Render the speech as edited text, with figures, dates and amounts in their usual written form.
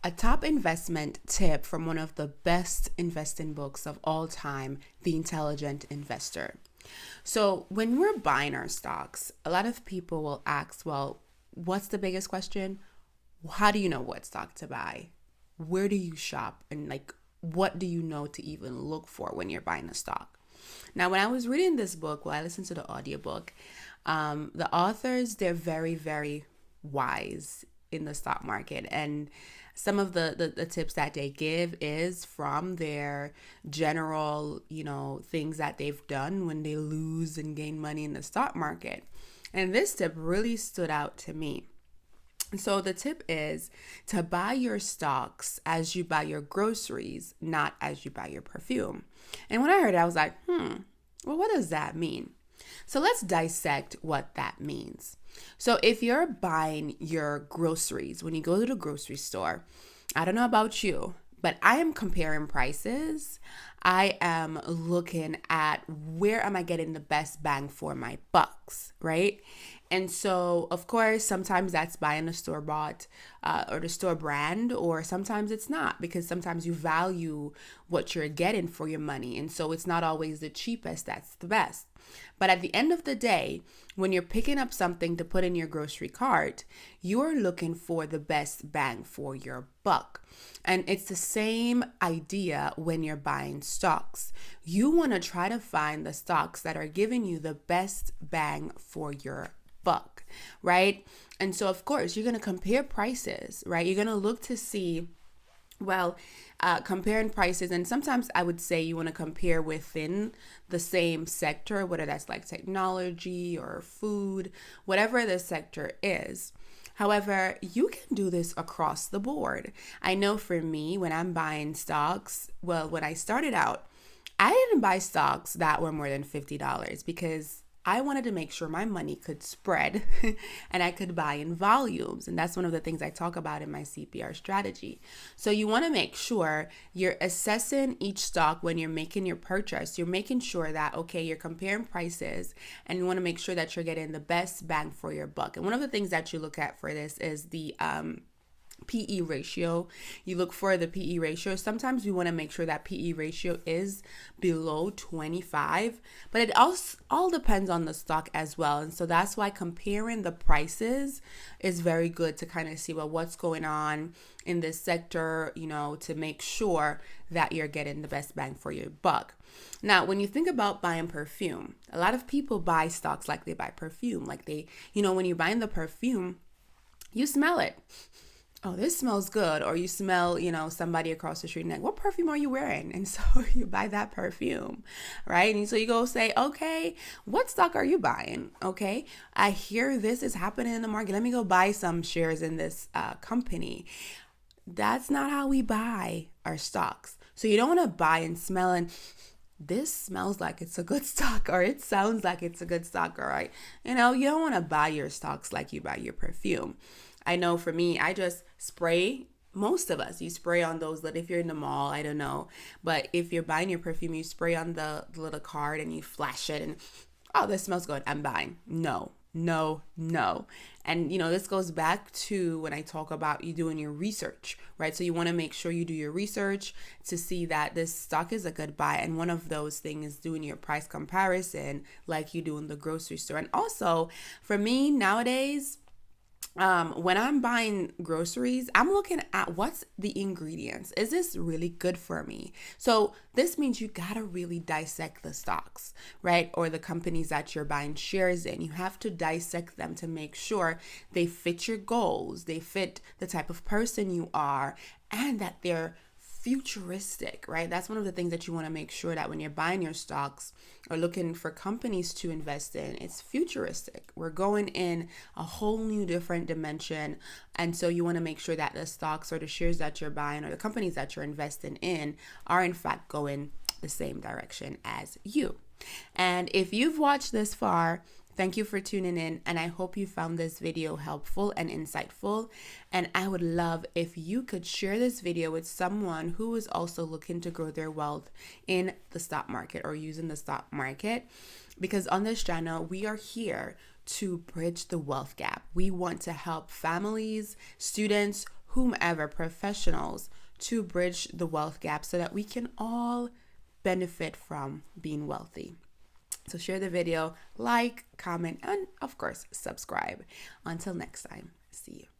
A top investment tip from one of the best investing books of all time, The Intelligent Investor. So, when we're buying our stocks, a lot of people will ask, well, what's the biggest question? How do you know what stock to buy? Where do you shop? And what do you know to even look for when you're buying a stock? Now, when I was reading this book, I listened to the audiobook, the authors, they're very, very wise in the stock market. And some of the tips that they give is from their general, things that they've done when they lose and gain money in the stock market. And this tip really stood out to me. So the tip is to buy your stocks as you buy your groceries, not as you buy your perfume. And when I heard it, I was like, well, what does that mean? So let's dissect what that means. So if you're buying your groceries, when you go to the grocery store, I don't know about you, but I am comparing prices. I am looking at where am I getting the best bang for my bucks, right? And so, of course, sometimes that's buying a store-bought or the store brand, or sometimes it's not, because sometimes you value what you're getting for your money. And so it's not always the cheapest that's the best. But at the end of the day, when you're picking up something to put in your grocery cart, you're looking for the best bang for your buck. And it's the same idea when you're buying stocks. You want to try to find the stocks that are giving you the best bang for your buck, right? And so, of course, you're going to compare prices, right? You're going to look to see, comparing prices. And sometimes I would say you want to compare within the same sector, whether that's like technology or food, whatever the sector is. However, you can do this across the board. I know for me, when I'm buying stocks, when I started out, I didn't buy stocks that were more than $50 because I wanted to make sure my money could spread and I could buy in volumes. And that's one of the things I talk about in my CPR strategy. So you want to make sure you're assessing each stock when you're making your purchase. You're making sure that, okay, you're comparing prices and you want to make sure that you're getting the best bang for your buck. And one of the things that you look at for this is the PE ratio. You look for the PE ratio. Sometimes we want to make sure that PE ratio is below 25, but it all depends on the stock as well. And so that's why comparing the prices is very good to kind of see, what's going on in this sector, to make sure that you're getting the best bang for your buck. Now, when you think about buying perfume, a lot of people buy stocks like they buy perfume. Like when you're buying the perfume, you smell it. Oh, this smells good. Or you smell, somebody across the street and what perfume are you wearing? And so you buy that perfume, right? And so you go say, okay, what stock are you buying? Okay, I hear this is happening in the market. Let me go buy some shares in this company. That's not how we buy our stocks. So you don't want to buy and smell and this smells like it's a good stock, or it sounds like it's a good stock, all right? You don't want to buy your stocks like you buy your perfume. I know for me, I just spray. Most of us, you spray on those that if you're in the mall, I don't know. But if you're buying your perfume, you spray on the little card and you flash it and, oh, this smells good, I'm buying. No. And, this goes back to when I talk about you doing your research, right? So you want to make sure you do your research to see that this stock is a good buy. And one of those things is doing your price comparison like you do in the grocery store. And also for me nowadays, when I'm buying groceries, I'm looking at what's the ingredients. Is this really good for me? So this means you gotta really dissect the stocks, right? Or the companies that you're buying shares in. You have to dissect them to make sure they fit your goals, they fit the type of person you are, and that they're futuristic, right? That's one of the things that you want to make sure that when you're buying your stocks or looking for companies to invest in, it's futuristic. We're going in a whole new different dimension. And so you want to make sure that the stocks or the shares that you're buying or the companies that you're investing in are in fact going the same direction as you. And if you've watched this far, thank you for tuning in, and I hope you found this video helpful and insightful. And I would love if you could share this video with someone who is also looking to grow their wealth in the stock market or using the stock market. Because on this channel, we are here to bridge the wealth gap. We want to help families, students whomever, professionals, to bridge the wealth gap so that we can all benefit from being wealthy. So share the video, like, comment, and of course, subscribe. Until next time, see you.